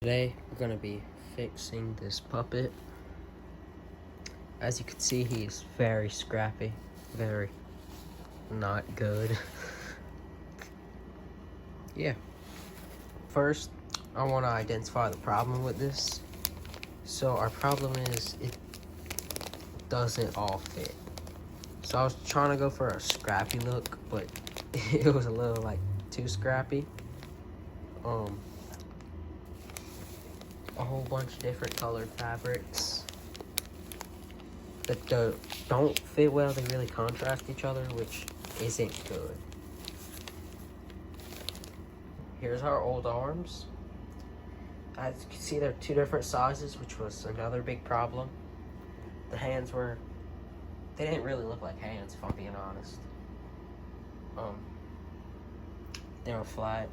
Today we're going to be fixing this puppet. As you can see, he's very scrappy, very not good. Yeah. First, I want to identify the problem with this. So our problem is it doesn't all fit. So I was trying to go for a scrappy look, but it was a little like too scrappy. A whole bunch of different colored fabrics that don't fit well. They really contrast each other, which isn't good. Here's our old arms. As you can see, they're two different sizes, which was another big problem. The hands they didn't really look like hands, if I'm being honest. They were flat.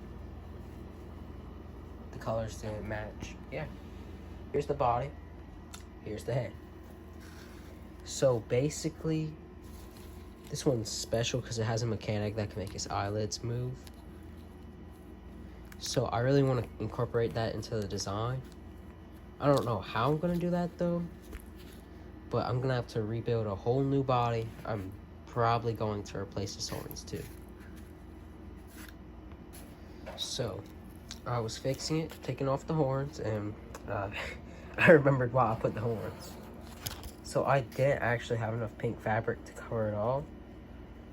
The colors didn't match. Yeah. Here's the body. Here's the head. So basically, this one's special because it has a mechanic that can make his eyelids move. So I really want to incorporate that into the design. I don't know how I'm going to do that though, but I'm going to have to rebuild a whole new body. I'm probably going to replace his horns too. So I was fixing it, taking off the horns, and I remembered why I put the horns. So I didn't actually have enough pink fabric to cover it all.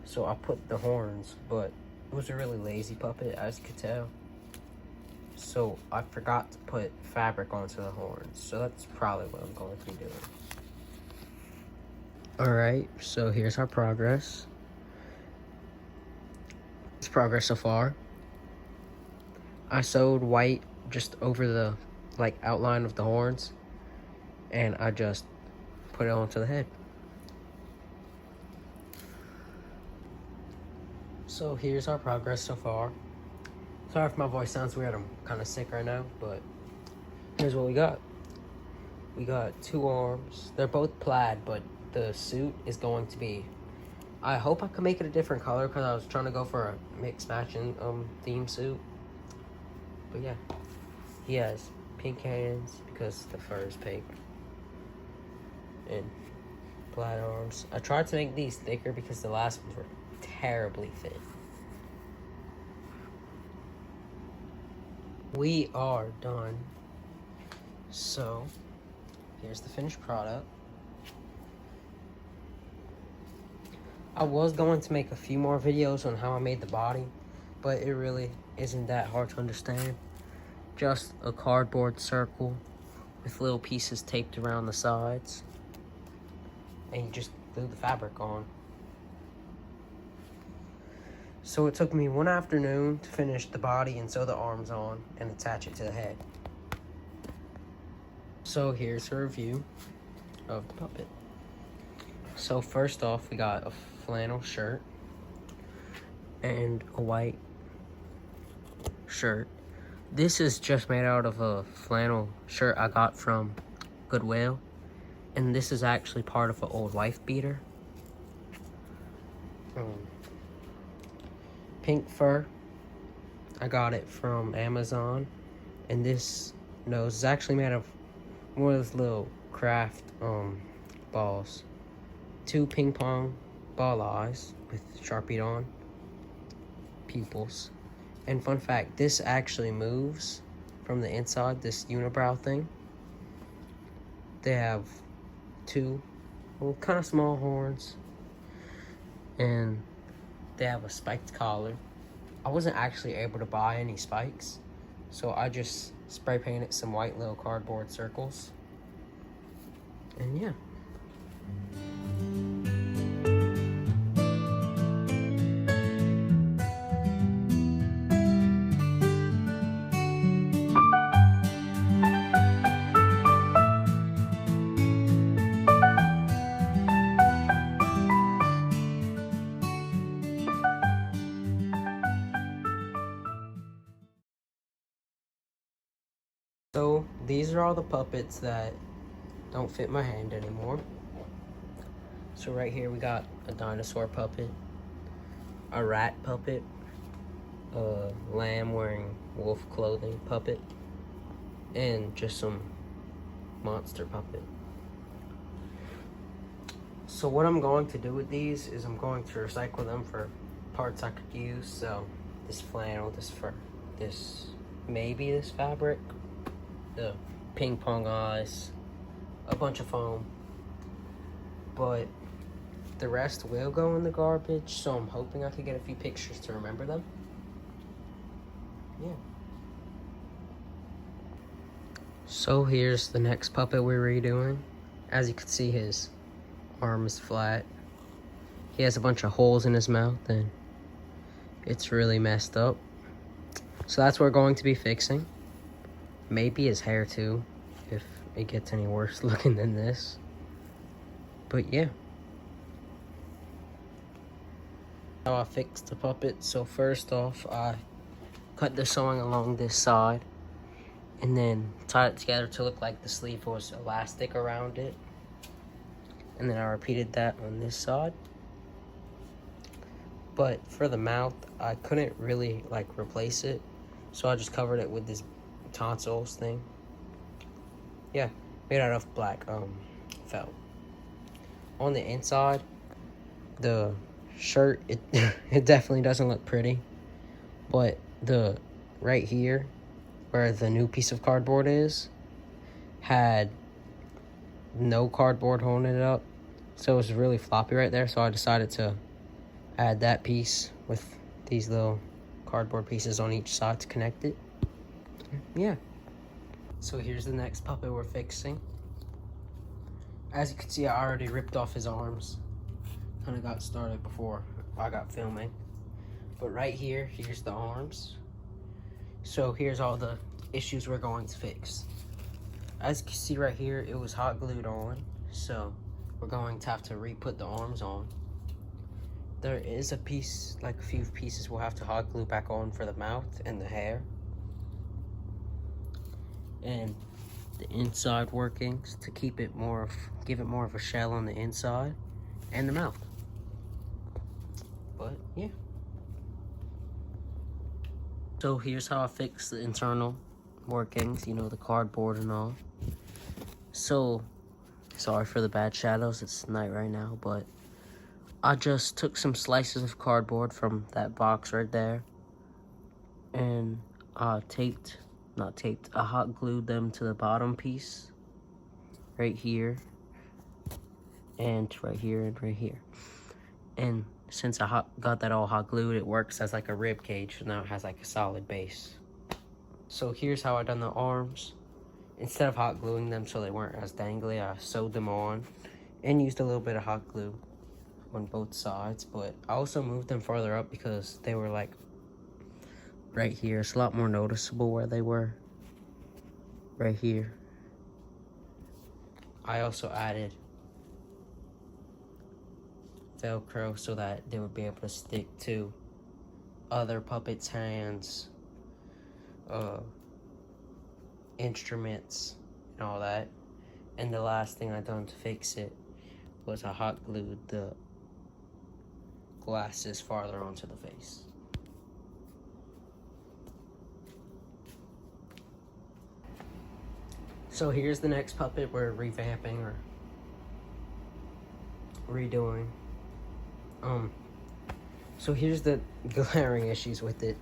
So I put the horns, but it was a really lazy puppet, as you could tell. So I forgot to put fabric onto the horns. So that's probably what I'm going to be doing. Alright, so here's our progress. It's progress so far. I sewed white just over the outline of the horns, and I just put it onto the head. So here's our progress so far. Sorry if my voice sounds weird, I'm kind of sick right now, but here's what we got. We got two arms. They're both plaid, but the suit is going to be, I hope I can make it a different color because I was trying to go for a mixed matching theme suit. But yeah, he has pink hands because the fur is pink, and plaid arms. I tried to make these thicker because the last ones were terribly thin. We are done. So here's the finished product. I was going to make a few more videos on how I made the body, but it really isn't that hard to understand. Just a cardboard circle with little pieces taped around the sides, and you just glue the fabric on. So it took me one afternoon to finish the body and sew the arms on and attach it to the head. So here's a review of the puppet. So first off, we got a flannel shirt and a white shirt. This is just made out of a flannel shirt I got from Goodwill, and this is actually part of an old wife beater. Pink fur, I got it from Amazon, and this nose is actually made of one of those little craft balls. Two ping pong ball eyes with Sharpied on pupils. And fun fact, this actually moves from the inside, this unibrow thing. They have two kind of small horns, and they have a spiked collar. I wasn't actually able to buy any spikes, so I just spray painted some white little cardboard circles. And yeah. So these are all the puppets that don't fit my hand anymore. So right here we got a dinosaur puppet, a rat puppet, a lamb wearing wolf clothing puppet, and just some monster puppet. So what I'm going to do with these is I'm going to recycle them for parts I could use. So this flannel, this fur, this, maybe this fabric, the ping pong eyes, a bunch of foam, but the rest will go in the garbage, so I'm hoping I could get a few pictures to remember them. Yeah. So here's the next puppet we're redoing. As you can see, his arm is flat. He has a bunch of holes in his mouth and it's really messed up. So that's what we're going to be fixing. Maybe his hair too, if it gets any worse looking than this. But yeah. How I fixed the puppet. So first off, I cut the sewing along this side and then tied it together to look like the sleeve was elastic around it. And then I repeated that on this side. But for the mouth, I couldn't really like replace it, so I just covered it with this tonsils thing. Yeah, made out of black felt. On the inside, the shirt, it it definitely doesn't look pretty, but the right here where the new piece of cardboard is had no cardboard holding it up, so it was really floppy right there. So I decided to add that piece with these little cardboard pieces on each side to connect it. Yeah. So here's the next puppet we're fixing. As you can see, I already ripped off his arms. Kind of got started before I got filming. But right here, here's the arms. So here's all the issues we're going to fix. As you can see right here, it was hot glued on. So we're going to have to re-put the arms on. There is a piece, like a few pieces we'll have to hot glue back on for the mouth and the hair. And the inside workings to keep it more, give it more of a shell on the inside and the mouth. But yeah. So here's how I fix the internal workings, you know, the cardboard and all. So, sorry for the bad shadows, it's night right now, but I just took some slices of cardboard from that box right there and I hot glued them to the bottom piece right here and right here and right here. And since I got that all hot glued, it works as like a rib cage, so now it has like a solid base. So here's how I done the arms. Instead of hot gluing them so they weren't as dangly, I sewed them on and used a little bit of hot glue on both sides, but I also moved them farther up because they were like right here. It's a lot more noticeable where they were right here. I also added Velcro so that they would be able to stick to other puppets' hands, instruments, and all that. And the last thing I done to fix it was I hot glued the glasses farther onto the face. So here's the next puppet we're revamping or redoing. So here's the glaring issues with it.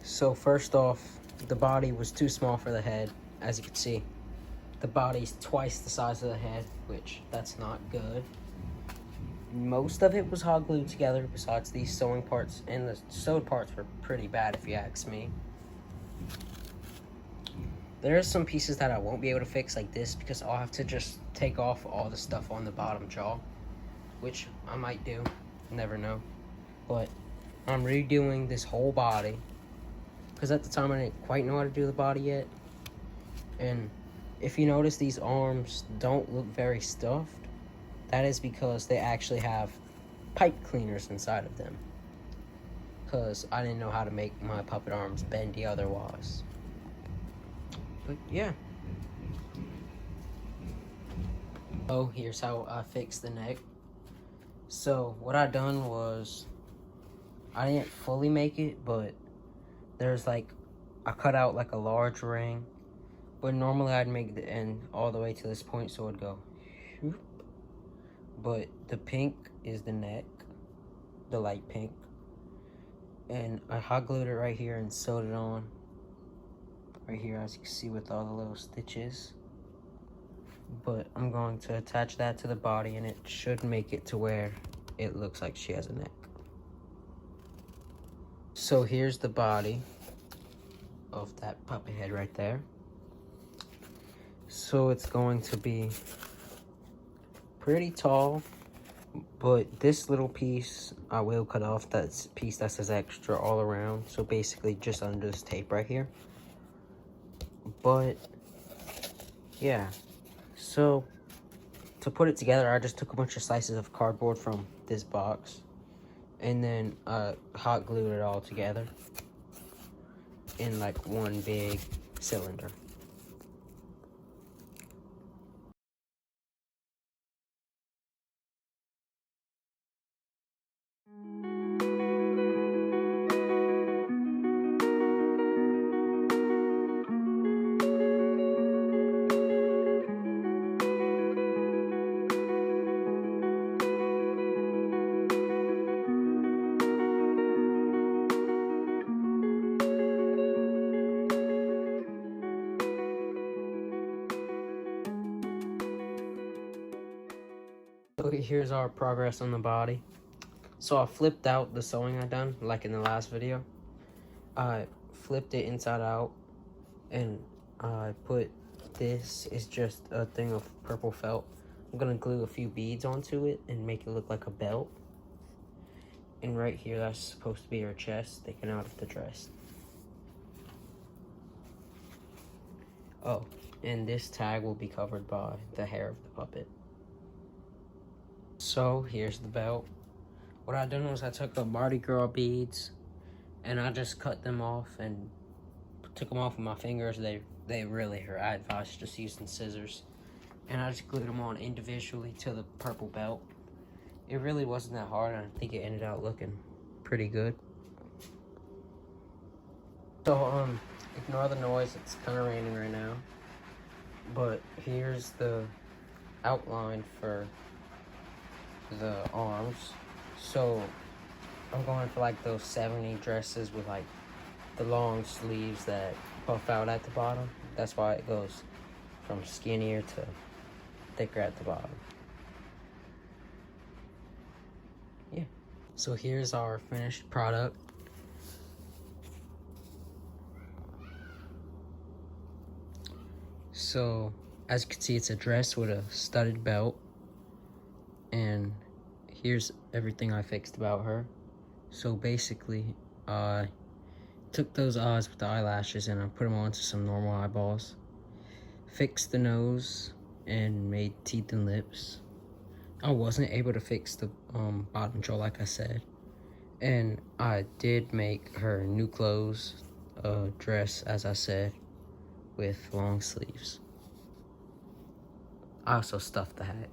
So first off, the body was too small for the head. As you can see, the body's twice the size of the head, which that's not good. Most of it was hot glued together besides these sewing parts, and the sewed parts were pretty bad if you ask me. There are some pieces that I won't be able to fix like this because I'll have to just take off all the stuff on the bottom jaw, which I might do, never know. But I'm redoing this whole body because at the time I didn't quite know how to do the body yet. And if you notice, these arms don't look very stuffed. That is because they actually have pipe cleaners inside of them, because I didn't know how to make my puppet arms bendy otherwise. But yeah. Oh, here's how I fixed the neck. So what I done was, I didn't fully make it, but there's like, I cut out like a large ring But normally I'd make the end all the way to this point, so it'd go shoop. But the pink is the neck, the light pink. And I hot glued it right here and sewed it on. Right here, as you can see, with all the little stitches. But I'm going to attach that to the body, and it should make it to where it looks like she has a neck. So here's the body of that puppet head right there. So it's going to be pretty tall, but this little piece I will cut off. That's piece that says extra all around, so basically just under this tape right here. But yeah, so to put it together, I just took a bunch of slices of cardboard from this box and then hot glued it all together in like one big cylinder. So here's our progress on the body. So I flipped out the sewing I done, like in the last video. I flipped it inside out, and I put this is just a thing of purple felt. I'm gonna glue a few beads onto it and make it look like a belt. And right here, that's supposed to be her chest sticking out of the dress. Oh, and this tag will be covered by the hair of the puppet. So here's the belt. What I done was I took the Mardi Gras beads and I just cut them off and took them off with my fingers. They really hurt. I advise just using scissors. And I just glued them on individually to the purple belt. It really wasn't that hard, and I think it ended up looking pretty good. So ignore the noise, it's kind of raining right now. But here's the outline for the arms. So I'm going for like those 70s dresses with like the long sleeves that puff out at the bottom. That's why it goes from skinnier to thicker at the bottom. Yeah. So here's our finished product. So as you can see, it's a dress with a studded belt. And here's everything I fixed about her. So basically, I took those eyes with the eyelashes and I put them onto some normal eyeballs. Fixed the nose and made teeth and lips. I wasn't able to fix the bottom jaw like I said. And I did make her new clothes, dress as I said, with long sleeves. I also stuffed the hat.